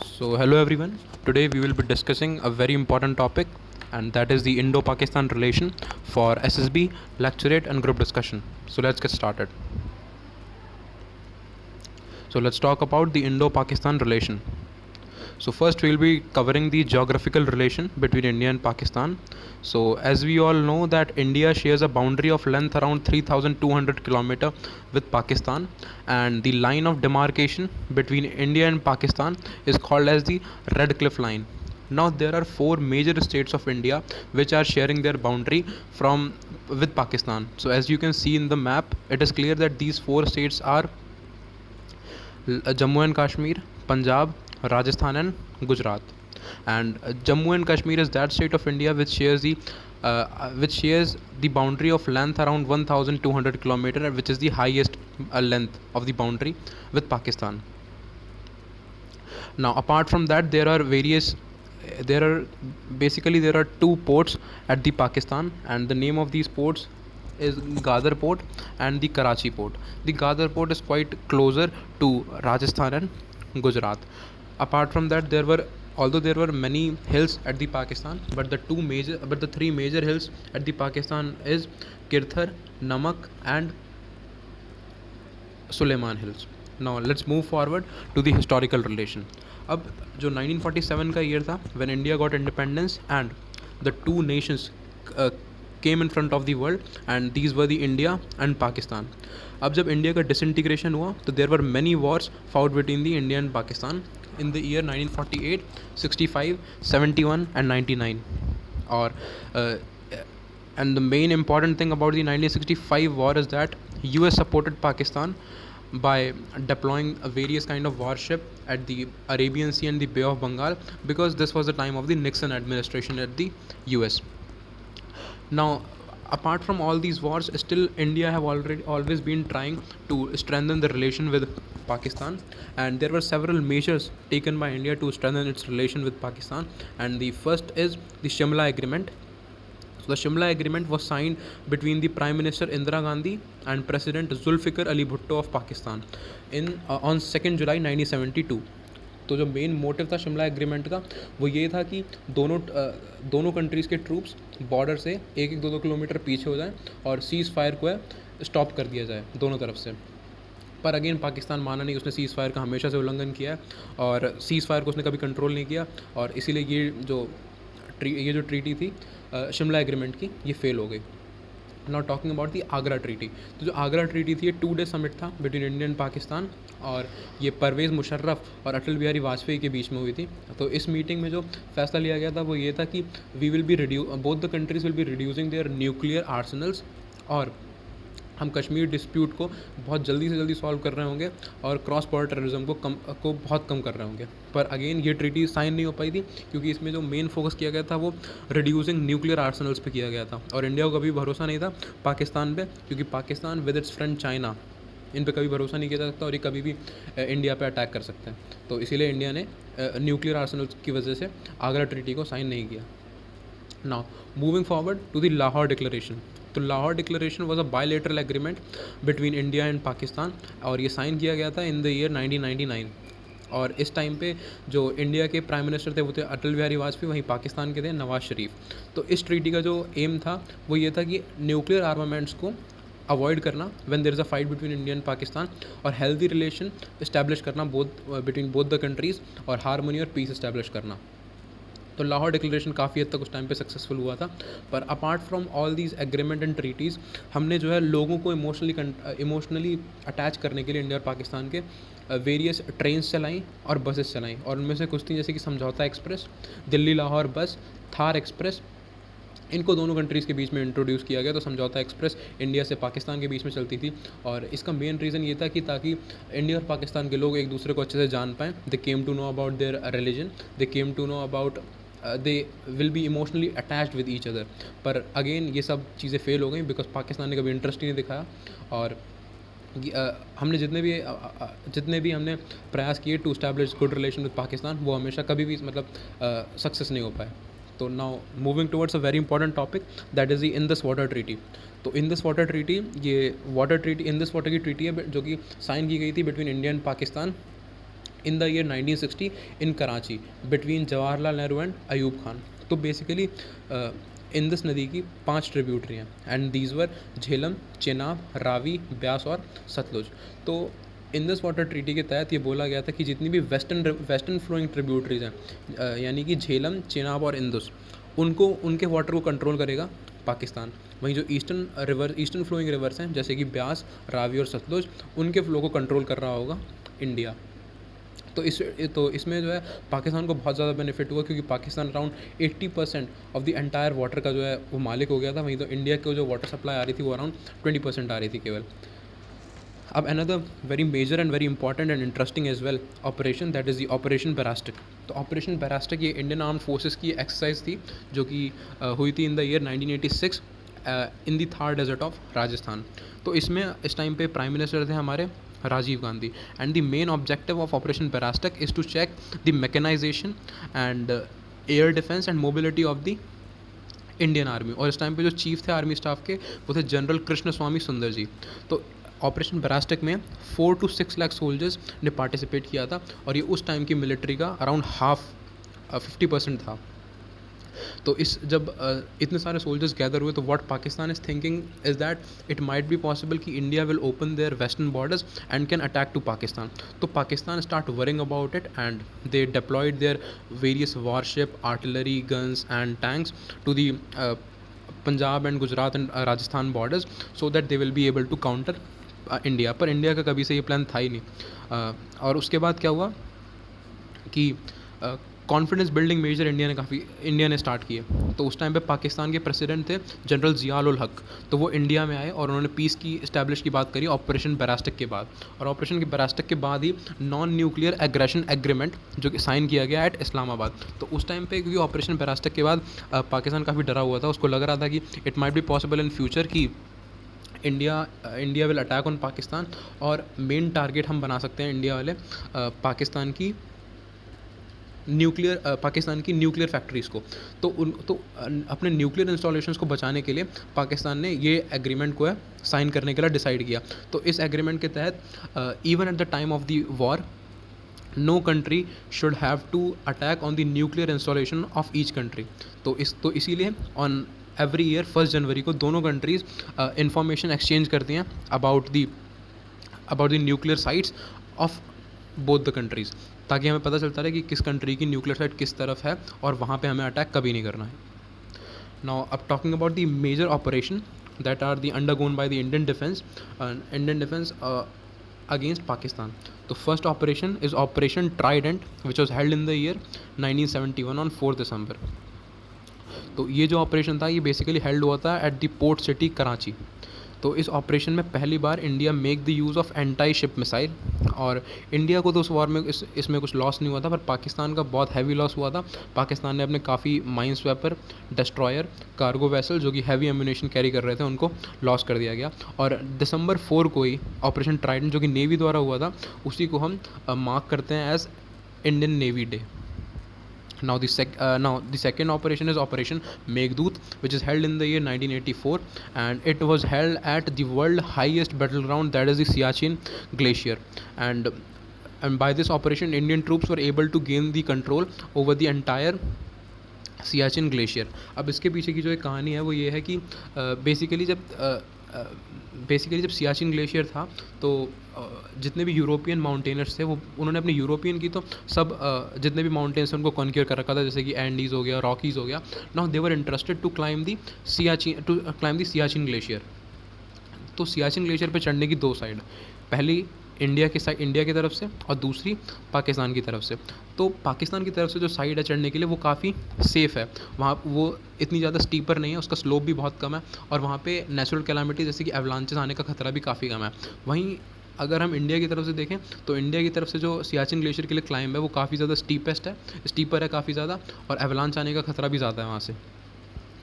So, hello everyone. Today we will be discussing a very important topic, and that is the Indo Pakistan relation for SSB, lecturate, and group discussion. So, let's get started. So, let's talk about the Indo Pakistan relation. So, first we'll be covering the geographical relation between India and Pakistan. So, as we all know that India shares a boundary of length around 3,200 kilometer with Pakistan, and the line of demarcation between India and Pakistan is called as the Red Cliff Line. Now there are four major states of India which are sharing their boundary from with Pakistan. So as you can see in the map, it is clear that these four states are Jammu and Kashmir, Punjab, Rajasthan, and Gujarat. And Jammu and Kashmir is that state of India which shares the boundary of length around 1,200 kilometer, which is the highest length of the boundary with Pakistan. Now, apart from that, there are there are two ports at the Pakistan, and the name of these ports is Gadar port and the Karachi port. The Gadar port is quite closer to Rajasthan and Gujarat. Apart from that, there were many hills at the Pakistan, but the three major hills at the Pakistan is Kirthar, Namak, and Suleiman Hills. Now let's move forward to the historical relation. अब जो 1947 का year था when India got independence and the two nations came in front of the world and these were the India and Pakistan. अब जब India का disintegration हुआ तो there were many wars fought between the India and Pakistan in the year 1948, 65, 71 and 99. Or and the main important thing about the 1965 war is that US supported Pakistan by deploying a various kind of warship at the Arabian Sea and the Bay of Bengal, because this was the time of the Nixon administration at the US. Now, apart from all these wars, still India have always been trying to strengthen the relation with Pakistan, and there were several measures taken by India to strengthen its relation with Pakistan, and the first is the Shimla Agreement. So the Shimla Agreement was signed between the Prime Minister Indira Gandhi and President Zulfikar Ali Bhutto of Pakistan on 2nd July 1972. तो जो main motive था Shimla agreement का वो ये था कि दोनों countries के ट्रूप्स बॉर्डर से एक एक दो किलोमीटर पीछे हो जाएं और सीज़ फायर को स्टॉप कर दिया जाए दोनों तरफ से. पर अगेन पाकिस्तान माना नहीं, उसने सीज़ फायर का हमेशा से उल्लंघन किया है और सीज़ फायर को उसने कभी कंट्रोल नहीं किया, और इसीलिए ये जो ट्रीटी थी शिमला एग्रीमेंट की, ये फेल हो गई. Now talking about the Agra treaty. तो जो आगरा ट्रीटी थी ये 2 डे समिट था बिटवीन इंडिया एंड पाकिस्तान, और ये परवेज़ मुशर्रफ और अटल बिहारी वाजपेयी के बीच में हुई थी. तो इस मीटिंग में जो फैसला लिया गया था वो ये था कि both the countries will be reducing their nuclear arsenals, और हम कश्मीर डिस्प्यूट को बहुत जल्दी से जल्दी सॉल्व कर रहे होंगे और क्रॉस बॉर्डर टेररिज्म को बहुत कम कर रहे होंगे. पर अगेन ये ट्रीटी साइन नहीं हो पाई थी क्योंकि इसमें जो मेन फोकस किया गया था वो रिड्यूसिंग न्यूक्लियर आर्सनल्स पे किया गया था, और इंडिया को कभी भरोसा नहीं था पाकिस्तान पे, क्योंकि Pakistan with its friend China, इन पे कभी भरोसा नहीं किया जा सकता और ये कभी भी इंडिया पे अटैक कर सकते हैं. तो इसीलिए इंडिया ने न्यूक्लियर आर्सनल्स की वजह से आगरा ट्रीटी को साइन नहीं किया. Now moving forward to the Lahore declaration. तो Lahore declaration was a bilateral agreement between India and Pakistan, और ये साइन किया गया था इन द ईयर 1999. और इस टाइम पे जो इंडिया के प्राइम मिनिस्टर थे वो थे अटल बिहारी वाजपेयी, वहीं पाकिस्तान के थे नवाज शरीफ. तो इस ट्रीटी का जो एम था वो ये था कि न्यूक्लियर आर्मामेंट्स को अवॉइड करना when there is a fight between India and Pakistan, और हेल्दी रिलेशन इस्टेब्लिश करना बिटवीन बोथ द कंट्रीज़, और हारमोनी और पीस इस्टेब्लिश करना. तो लाहौर डिक्लेरेशन काफ़ी हद तक उस टाइम पे सक्सेसफुल हुआ था. पर apart from all these agreement and treaties, हमने जो है लोगों को इमोशनली अटैच करने के लिए इंडिया और पाकिस्तान के वेरियस ट्रेन्स चलाई और बसेस चलाई, और उनमें से कुछ थी जैसे कि समझौता एक्सप्रेस, दिल्ली लाहौर बस, थार एक्सप्रेस. इनको दोनों कंट्रीज़ के बीच में इंट्रोड्यूस किया गया. तो समझौता एक्सप्रेस इंडिया से पाकिस्तान के बीच में चलती थी, और इसका मेन रीज़न ये था कि ताकि इंडिया और पाकिस्तान के लोग एक दूसरे को अच्छे से जान पाएँ. They came to know about their religion, they came to know about they will be emotionally attached with each other. पर अगेन ये सब चीज़ें फेल हो गई बिकॉज पाकिस्तान ने कभी इंटरेस्ट ही नहीं दिखाया, और हमने जितने भी हमने प्रयास किए to establish good relation with Pakistan, वो हमेशा कभी भी सक्सेस नहीं हो पाए. तो now moving towards a very important topic, that is the Indus water treaty. तो Indus water treaty Indus water की ट्रीटी है जो कि साइन की गई थी between India and Pakistan in the year 1960 in Karachi between Jawaharlal Nehru and Ayub Khan. तो बेसिकली इंदस नदी की 5 ट्रिब्यूटरी हैं and these were Jhelum, Chenab, Ravi, Beas और सतलुज। तो इंदस वाटर ट्रीटी के तहत ये बोला गया था कि जितनी भी वेस्टर्न फ्लोइंग ट्रिब्यूटरीज हैं यानी कि झेलम, चेनाब और इंदुस, उनको उनके वाटर को कंट्रोल करेगा पाकिस्तान। वहीं जो ईस्टर्न फ्लोइंग रिवर्स हैं जैसे कि ब्यास, रावी और सतलुज, उनके फ्लो को कंट्रोल कर रहा होगा इंडिया। तो इसमें जो है पाकिस्तान को बहुत ज़्यादा बेनिफिट हुआ क्योंकि Pakistan around 80% of the entire water का जो है वो मालिक हो गया था। वहीं तो इंडिया को जो वाटर सप्लाई आ रही थी वो अराउंड 20% आ रही थी केवल। अब another very major and very important and interesting as well operation, that is the operation Brasstacks. तो ऑपरेशन बैरास्टिक ये इंडियन आर्म्ड फोर्सेस की एक्सरसाइज थी जो कि हुई थी in the year 1986 in the Thar desert of Rajasthan. तो इसमें इस टाइम पे प्राइम मिनिस्टर थे हमारे Rajiv Gandhi and the main objective of operation Brasstacks is to check the mechanization and air defence and mobility of the Indian army. और इस time पे जो चीफ थे आर्मी स्टाफ के वो थे जनरल कृष्ण स्वामी सुंदर जी। तो ऑपरेशन बैरास्टिक में 4 to 6 लाख सोल्जर्स ने पार्टिसिपेट किया था और ये उस टाइम की मिलिट्री का अराउंड 50% था। तो जब इतने सारे सोल्जर्स गैदर हुए तो what Pakistan is thinking is that it might be possible कि India will open their western borders and can attack to Pakistan. तो Pakistan start worrying about it and they deployed their various warship, artillery, guns and tanks to the Punjab and Gujarat and Rajasthan borders so that they will be able to counter India. पर India का कभी से ये plan था ही नहीं। और उसके बाद क्या हुआ कि कॉन्फिडेंस बिल्डिंग मेजर इंडिया ने स्टार्ट किए। तो उस टाइम पे पाकिस्तान के प्रेसिडेंट थे जनरल ज़िया उल हक। तो वो इंडिया में आए और उन्होंने पीस की इस्टेब्लिश की बात करी ऑपरेशन बैरास्टिक के बाद। और ऑपरेशन बैरास्टिक के बाद ही नॉन न्यूक्लियर एग्रेशन एग्रीमेंट जो कि साइन किया गया एट इस्लामाबाद। तो उस टाइम पे क्योंकि ऑपरेशन बैरास्टिक के बाद पाकिस्तान काफ़ी डरा हुआ था, उसको लग रहा था कि it might be possible in future कि India will attack on Pakistan और मेन टारगेट हम बना सकते हैं इंडिया वाले पाकिस्तान की न्यूक्लियर फैक्ट्रीज़ को। तो अपने न्यूक्लियर इंस्टॉलेशंस को बचाने के लिए पाकिस्तान ने ये एग्रीमेंट को है साइन करने के लिए डिसाइड किया। तो इस एग्रीमेंट के तहत even at the time of the war no country should have to attack on the nuclear installation of each country. तो इसीलिए ऑन एवरी ईयर 1 जनवरी को दोनों कंट्रीज़ इंफॉर्मेशन एक्सचेंज करती हैं about the nuclear sites of both the countries, ताकि हमें पता चलता रहे कि किस कंट्री की न्यूक्लियर साइट किस तरफ है और वहाँ पे हमें अटैक कभी नहीं करना है। नाउ अब talking about the major operation that are the undergone by the Indian defence against Pakistan. तो first operation is operation trident which was held in the year 1971 on 4 December. तो ये जो ऑपरेशन था ये बेसिकली हेल्ड हुआ था at the port city Karachi. तो इस ऑपरेशन में पहली बार India make the use of anti ship missile. और इंडिया को तो उस वॉर में इसमें कुछ लॉस नहीं हुआ था, पर पाकिस्तान का बहुत हैवी लॉस हुआ था। पाकिस्तान ने अपने काफ़ी mine swapper, destroyer, cargo vessel जो कि हैवी एम्यूनेशन कैरी कर रहे थे उनको लॉस कर दिया गया। और दिसंबर 4 को ही ऑपरेशन ट्राइडेंट जो कि नेवी द्वारा हुआ था उसी को हम मार्क करते हैं as Indian navy day. Now the second operation is Operation Meghdoot, which is held in the year 1984, and it was held at the world highest battleground, that is the Siachen Glacier. And by this operation, Indian troops were able to gain the control over the entire Siachen glacier. अब इसके पीछे की जो एक कहानी है वो ये है कि बेसिकली जब सियाचिन ग्लेशियर था तो जितने भी यूरोपियन माउंटेनर्स थे वो उन्होंने अपने यूरोपियन की तो सब जितने भी माउंटेन्स उनको कॉन्क्यूर कर रखा था, जैसे कि एंडीज़ हो गया, रॉकीज़ हो गया। Now they were interested to climb the Siachen glacier. तो सियाचिन ग्लेशियर पे चढ़ने की 2 साइड, पहली इंडिया की तरफ से और दूसरी पाकिस्तान की तरफ से। तो पाकिस्तान की तरफ से जो साइड है चढ़ने के लिए वो काफ़ी सेफ़ है, वहाँ वो इतनी ज़्यादा स्टीपर नहीं है, उसका स्लोप भी बहुत कम है और वहाँ पे नेचुरल कैलामिटी जैसे कि एवलांचेस आने का खतरा भी काफ़ी कम है। वहीं अगर हम इंडिया की तरफ से देखें तो इंडिया की तरफ से जो सियाचिन ग्लेशियर के लिए क्लाइंब है वो काफ़ी ज़्यादा स्टीपर है काफ़ी ज़्यादा, और एवलांच आने का खतरा भी ज़्यादा है वहाँ से।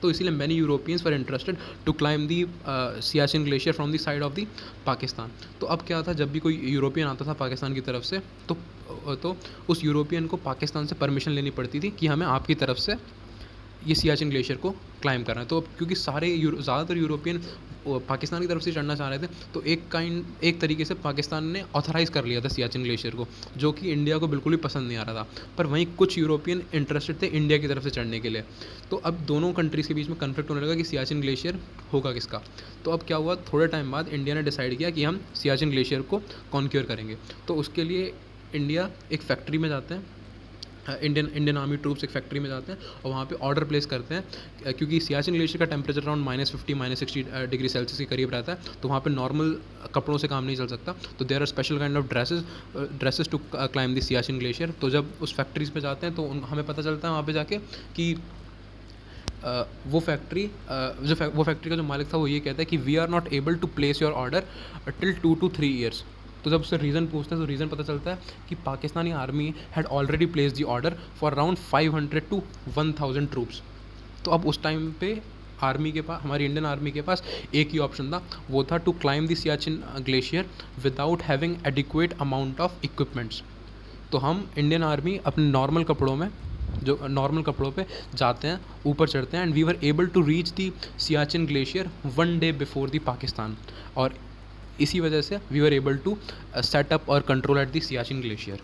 तो इसीलिए many Europeans were interested to climb the Siachen glacier from the side of the Pakistan. तो अब क्या था, जब भी कोई यूरोपियन आता था पाकिस्तान की तरफ से तो उस यूरोपियन को पाकिस्तान से परमिशन लेनी पड़ती थी कि हमें आपकी तरफ से ये सियाचिन ग्लेशियर को क्लाइम करना है। तो अब क्योंकि ज़्यादातर यूरोपियन पाकिस्तान की तरफ से चढ़ना चाह रहे थे, तो एक तरीके से पाकिस्तान ने ऑथराइज़ कर लिया था सियाचिन ग्लेशियर को, जो कि इंडिया को बिल्कुल भी पसंद नहीं आ रहा था। पर वहीं कुछ यूरोपियन इंटरेस्टेड थे इंडिया की तरफ से चढ़ने के लिए। तो अब दोनों कंट्रीज़ के बीच में कन्फ्लिक्ट होने लगा कि सियाचिन ग्लेशियर होगा किसका। तो अब क्या हुआ, थोड़े टाइम बाद इंडिया ने डिसाइड किया कि हम सियाचिन ग्लेशियर को कॉन्क्योर करेंगे। तो उसके लिए इंडिया एक फैक्ट्री में जाते हैं, इंडियन आर्मी ट्रूप्स एक फैक्ट्री में जाते हैं और वहाँ पे ऑर्डर प्लेस करते हैं, क्योंकि सियाचिन ग्लेशियर का टेम्परेचर अराउंड -50 -60 डिग्री सेल्सियस के करीब रहता है। तो वहाँ पे नॉर्मल कपड़ों से काम नहीं चल सकता, तो there are special kind of dresses to climb the Siachen glacier. तो जब उस फैक्ट्रीज पे जाते हैं तो हमें पता चलता है वहाँ पे जाके कि वो फैक्ट्री का जो मालिक था वो ये कहता है कि we are not able to place your order till 2 to 3 years. तो जब उससे रीज़न पूछते हैं तो रीज़न पता चलता है कि Pakistani army had already place the order for around 500 to 1000 troops. तो अब उस टाइम पे आर्मी के पास, हमारी इंडियन आर्मी के पास एक ही ऑप्शन था, वो था to climb the Siachen glacier without having adequate amount of equipments. तो हम इंडियन आर्मी अपने नॉर्मल कपड़ों पे जाते हैं, ऊपर चढ़ते हैं, and we were able to reach the Siachen glacier 1 day before the Pakistan. और इसी वजह से we were able to set up और control at the Siachen glacier.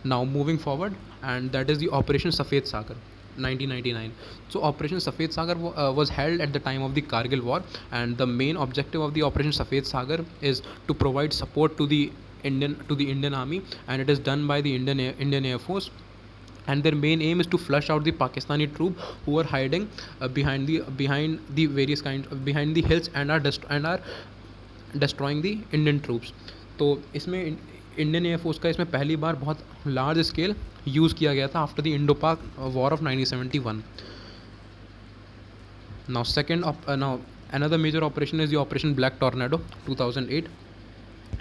Now moving forward, and that is the operation Safed Sagar 1999. So Operation Safed Sagar was held at the time of the Kargil war, and the main objective of the Operation Safed Sagar is to provide support to the Indian Army, and it is done by the Indian Air Force. And their main aim is to flush out the Pakistani troops who are hiding behind the various behind the hills and are destroying the Indian troops. तो इसमें Indian air force का इसमें पहली बार बहुत large scale use किया गया था after the Indo पाक war of 1971. Now another major operation is the Operation Black Tornado 2008,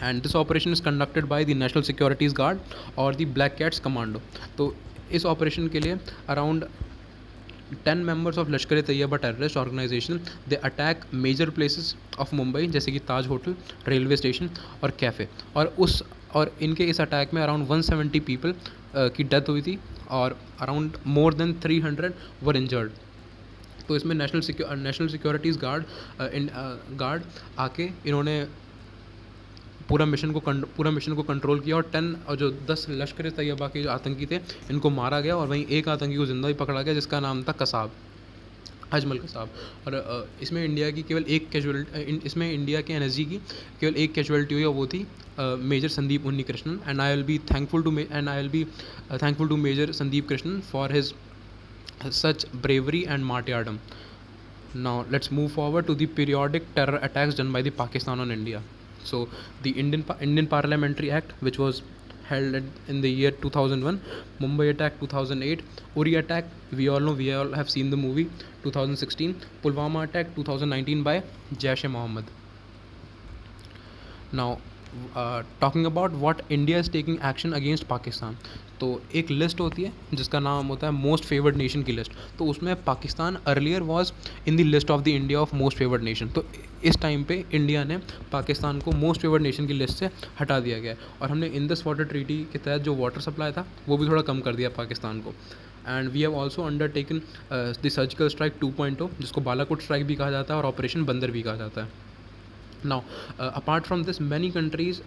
and this operation is conducted by the National Securities Guard or the Black Cats Commando. तो इस operation के लिए around 10 members of Lashkar Taiba terrorist organization they attack major places of Mumbai, जैसे कि Taj hotel, railway station और cafe, और इनके इस अटैक में अराउंड 170 पीपल की डेथ हुई थी और अराउंड मोर देन 300 वर इंजर्ड. तो इसमें नेशनल सिक्योरिटीज़ गार्ड आके इन्होंने पूरा मिशन को कंट्रोल किया, और जो 10 लश्कर तैयबा के जो आतंकी थे इनको मारा गया, और वहीं एक आतंकी को जिंदा भी पकड़ा गया जिसका नाम था कसाब, अजमल कसाब. और इसमें इंडिया की केवल एक इसमें इंडिया के एनएसजी की केवल एक कैजुअलिटी हुई, और वो थी major Sandeep Unni Krishnan. And I will be thankful to major Sandeep Krishnan for his such bravery and martyrdom. Now let's move forward to the periodic terror attacks done by the Pakistan on India. So the Indian Parliamentary Act, which was held in the year 2001, Mumbai attack 2008, Uri attack, we all have seen the movie, 2016, Pulwama attack 2019 by Jaish-e-Mohammed. Now talking about what India is taking action against Pakistan. तो एक list होती है जिसका नाम होता है most favoured nation की list. तो उसमें Pakistan earlier was in the list of the India of most favoured nation. तो इस टाइम पे इंडिया ने पाकिस्तान को मोस्ट फेवर्ड नेशन की लिस्ट से हटा दिया गया, और हमने इंडस वाटर ट्रीटी के तहत जो वाटर सप्लाई था वो भी थोड़ा कम कर दिया पाकिस्तान को. And we have also undertaken the surgical strike 2.0, जिसको बालाकोट स्ट्राइक भी कहा जाता है और ऑपरेशन बंदर भी कहा जाता है. Now, apart from this, many countries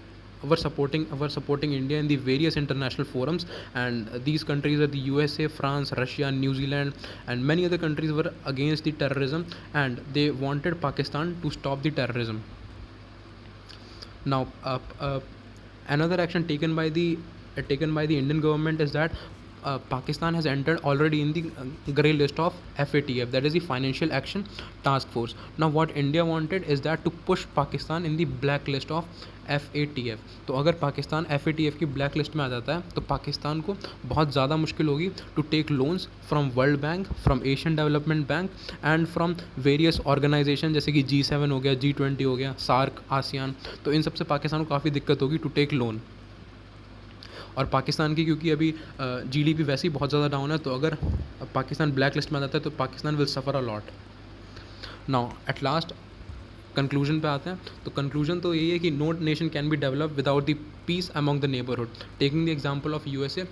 were supporting India in the various international forums, and these countries are the USA, France, Russia, New Zealand, and many other countries were against the terrorism, and they wanted Pakistan to stop the terrorism. Now, another action taken by the Indian government is that Pakistan has entered already in the grey list of FATF, that is the Financial Action Task Force. Now what India wanted is that to push Pakistan in the black list of FATF. तो अगर Pakistan FATF की black list में आ जाता है तो पाकिस्तान को बहुत ज़्यादा मुश्किल होगी to take loans from world bank, from Asian development bank, and from various organization जैसे कि G7 हो गया, G20 हो गया, सार्क, आसियान. तो इन सबसे पाकिस्तान को काफ़ी दिक्कत होगी टू टेक लोन. और पाकिस्तान की क्योंकि अभी GDP वैसे ही बहुत ज़्यादा डाउन है, तो अगर पाकिस्तान ब्लैक लिस्ट में आ जाता है तो Pakistan will suffer a lot. Now at last conclusion पे आते हैं. तो कंक्लूजन तो यही है कि no nation can be develop without the peace among the neighbourhood. Taking the example of USA,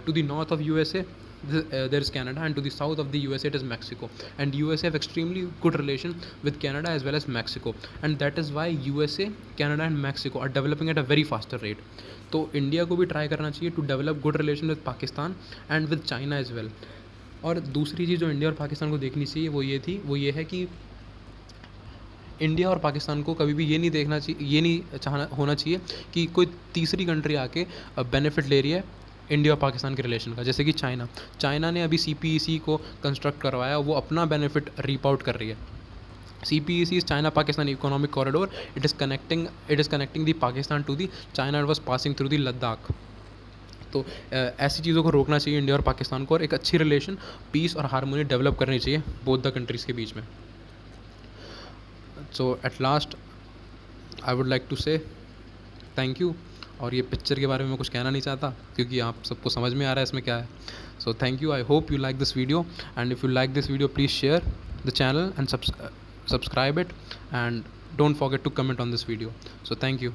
to the north of USA there is Canada, and to the south of the USA it is Mexico. And USA have extremely good relation with Canada as well as Mexico, and that is why USA, Canada and Mexico are developing at a very faster rate. तो India को भी try करना चाहिए to develop good relation with Pakistan and with China as well. और दूसरी चीज़ जो India और पाकिस्तान को देखनी चाहिए वो ये है कि इंडिया और पाकिस्तान को कभी भी ये नहीं देखना चाहिए, ये नहीं चाहना होना चाहिए कि कोई तीसरी कंट्री आके बेनिफिट ले रही है इंडिया और पाकिस्तान के रिलेशन का. जैसे कि चाइना ने अभी CPEC को कंस्ट्रक्ट करवाया, वो अपना बेनिफिट रीप आउट कर रही है. CPEC is China Pakistan Economic Corridor. It is connecting the Pakistan to the China. It was passing through the Ladakh. तो ऐसी चीज़ों को रोकना चाहिए इंडिया और पाकिस्तान को, और एक अच्छी रिलेशन, पीस और हारमोनी डेवलप करनी चाहिए बोथ द कंट्रीज़ के बीच में. So at last I would like to say thank you. और ये पिक्चर के बारे में मैं कुछ कहना नहीं चाहता क्योंकि आप सबको समझ में आ रहा है इसमें क्या है. So thank you. I hope you like this video, and if you like this video please share the channel and subscribe it, and don't forget to comment on this video. So thank you.